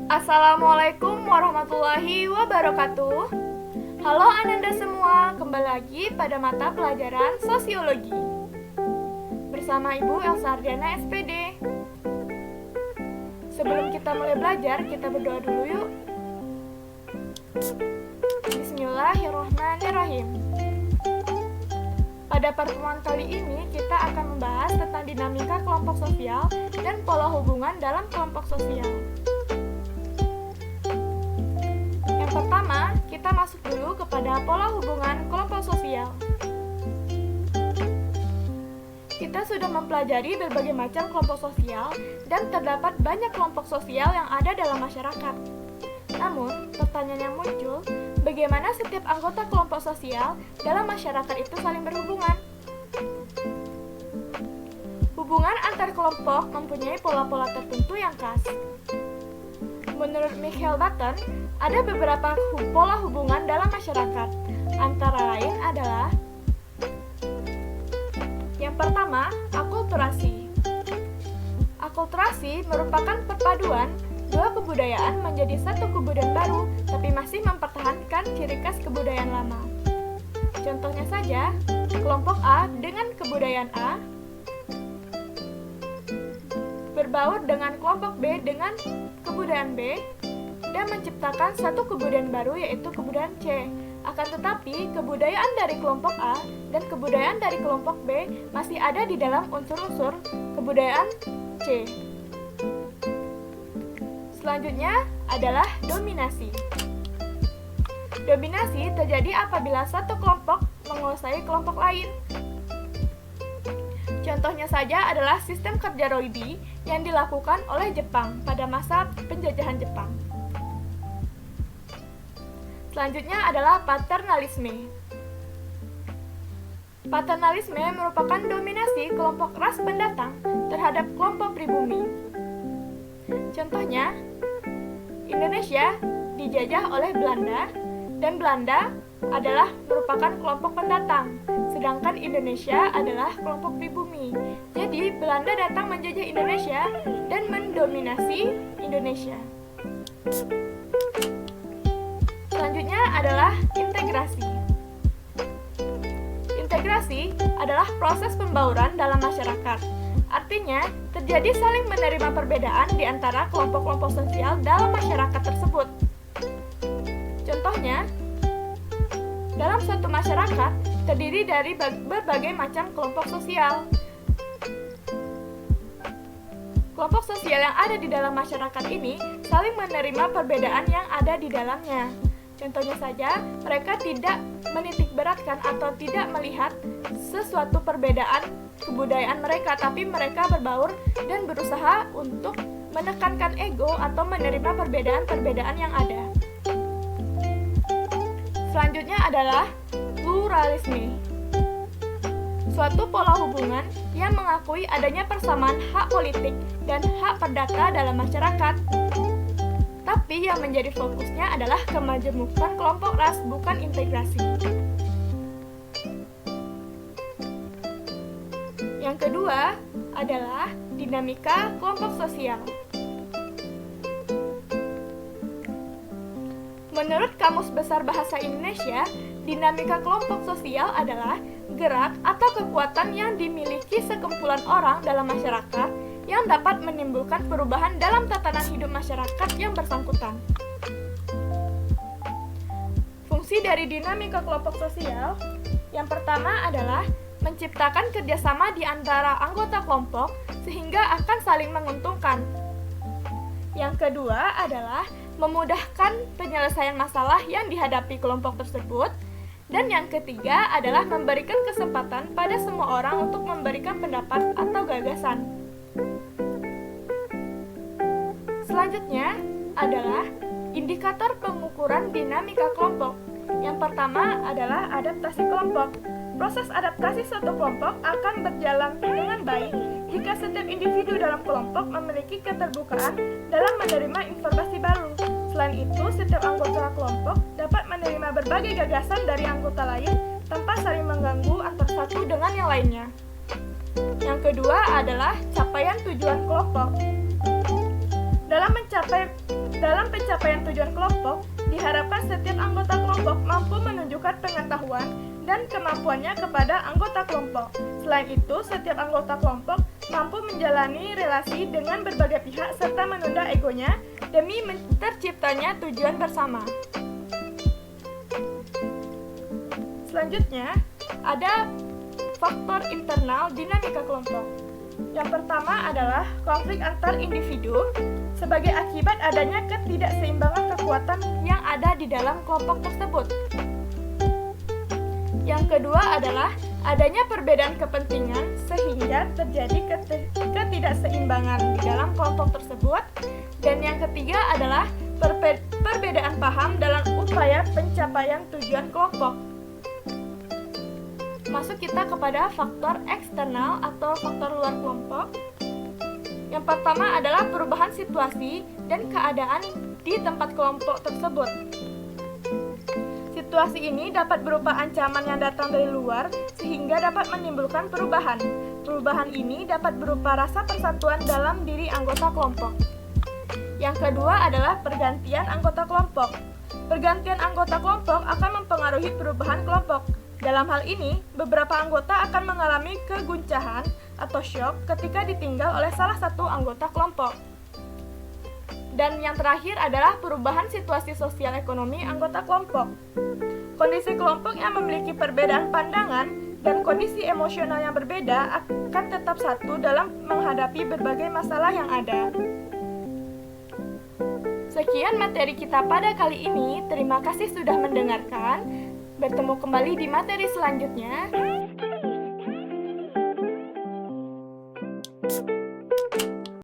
Assalamualaikum warahmatullahi wabarakatuh. Halo Ananda semua, kembali lagi pada mata pelajaran Sosiologi bersama Ibu Elsa Ardiana SPD. Sebelum kita mulai belajar, kita berdoa dulu yuk. Bismillahirrahmanirrahim. Pada pertemuan kali ini, kita akan membahas tentang dinamika kelompok sosial dan pola hubungan dalam kelompok sosial. Pertama, kita masuk dulu kepada pola hubungan kelompok sosial. Kita sudah mempelajari berbagai macam kelompok sosial dan terdapat banyak kelompok sosial yang ada dalam masyarakat. Namun, pertanyaan yang muncul, bagaimana setiap anggota kelompok sosial dalam masyarakat itu saling berhubungan? Hubungan antar kelompok mempunyai pola-pola tertentu yang khas. Menurut Michael Button, ada beberapa pola hubungan dalam masyarakat. Antara lain adalah: yang pertama, akulturasi. Akulturasi merupakan perpaduan dua kebudayaan menjadi satu kebudayaan baru, tapi masih mempertahankan ciri khas kebudayaan lama. Contohnya saja, kelompok A dengan kebudayaan A berbaur dengan kelompok B dengan kebudayaan B dan menciptakan satu kebudayaan baru, yaitu kebudayaan C. Akan tetapi, kebudayaan dari kelompok A dan kebudayaan dari kelompok B masih ada di dalam unsur-unsur kebudayaan C. Selanjutnya adalah dominasi. Dominasi terjadi apabila satu kelompok menguasai kelompok lain. Contohnya saja adalah sistem kerja Roidi yang dilakukan oleh Jepang pada masa penjajahan Jepang. Selanjutnya adalah paternalisme. Paternalisme merupakan dominasi kelompok ras pendatang terhadap kelompok pribumi. Contohnya, Indonesia dijajah oleh Belanda dan Belanda adalah merupakan kelompok pendatang, sedangkan Indonesia adalah kelompok pribumi. Jadi, Belanda datang menjajah Indonesia dan mendominasi Indonesia. Selanjutnya adalah integrasi. Integrasi adalah proses pembauran dalam masyarakat. Artinya, terjadi saling menerima perbedaan di antara kelompok-kelompok sosial dalam masyarakat tersebut. Contohnya, dalam suatu masyarakat terdiri dari berbagai macam kelompok sosial. Kelompok sosial yang ada di dalam masyarakat ini saling menerima perbedaan yang ada di dalamnya. Contohnya saja, mereka tidak menitikberatkan atau tidak melihat sesuatu perbedaan kebudayaan mereka, tapi mereka berbaur dan berusaha untuk menekankan ego atau menerima perbedaan-perbedaan yang ada. Selanjutnya adalah pluralisme. Suatu pola hubungan yang mengakui adanya persamaan hak politik dan hak perdata dalam masyarakat. Tapi yang menjadi fokusnya adalah kemajemukan kelompok ras, bukan integrasi. Yang kedua adalah dinamika kelompok sosial. Menurut Kamus Besar Bahasa Indonesia, dinamika kelompok sosial adalah gerak atau kekuatan yang dimiliki sekumpulan orang dalam masyarakat yang dapat menimbulkan perubahan dalam tatanan hidup masyarakat yang bersangkutan. Fungsi dari dinamika kelompok sosial yang pertama adalah menciptakan kerjasama di antara anggota kelompok sehingga akan saling menguntungkan. Yang kedua adalah memudahkan penyelesaian masalah yang dihadapi kelompok tersebut. Dan yang ketiga adalah memberikan kesempatan pada semua orang untuk memberikan pendapat atau gagasan. Selanjutnya adalah indikator pengukuran dinamika kelompok. Yang pertama adalah adaptasi kelompok. Proses adaptasi suatu kelompok akan berjalan dengan baik jika setiap individu dalam kelompok memiliki keterbukaan dalam menerima informasi baru. Selain itu, setiap anggota kelompok dapat menerima berbagai gagasan dari anggota lain tanpa saling mengganggu antara satu dengan yang lainnya. Yang kedua adalah capaian tujuan kelompok. Dalam mencapai Dalam pencapaian tujuan kelompok, diharapkan setiap anggota kelompok mampu menunjukkan pengetahuan dan kemampuannya kepada anggota kelompok. Selain itu, setiap anggota kelompok mampu menjalani relasi dengan berbagai pihak serta menunda egonya demi terciptanya tujuan bersama. Selanjutnya, ada faktor internal dinamika kelompok. Yang pertama adalah konflik antar individu sebagai akibat adanya ketidakseimbangan kekuatan yang ada di dalam kelompok tersebut. Yang kedua adalah adanya perbedaan kepentingan sehingga terjadi ketidakseimbangan di dalam kelompok tersebut. Dan yang ketiga adalah perbedaan paham dalam upaya pencapaian tujuan kelompok. Masuk kita kepada faktor eksternal atau faktor luar kelompok. Yang pertama adalah perubahan situasi dan keadaan di tempat kelompok tersebut. Situasi ini dapat berupa ancaman yang datang dari luar sehingga dapat menimbulkan perubahan. Perubahan ini dapat berupa rasa persatuan dalam diri anggota kelompok. Yang kedua adalah pergantian anggota kelompok. Pergantian anggota kelompok akan mempengaruhi perubahan kelompok. Dalam hal ini, beberapa anggota akan mengalami keguncahan atau syok ketika ditinggal oleh salah satu anggota kelompok. Dan yang terakhir adalah perubahan situasi sosial ekonomi anggota kelompok. Kondisi kelompok yang memiliki perbedaan pandangan dan kondisi emosional yang berbeda akan tetap satu dalam menghadapi berbagai masalah yang ada. Sekian materi kita pada kali ini. Terima kasih sudah mendengarkan. Bertemu kembali di materi selanjutnya.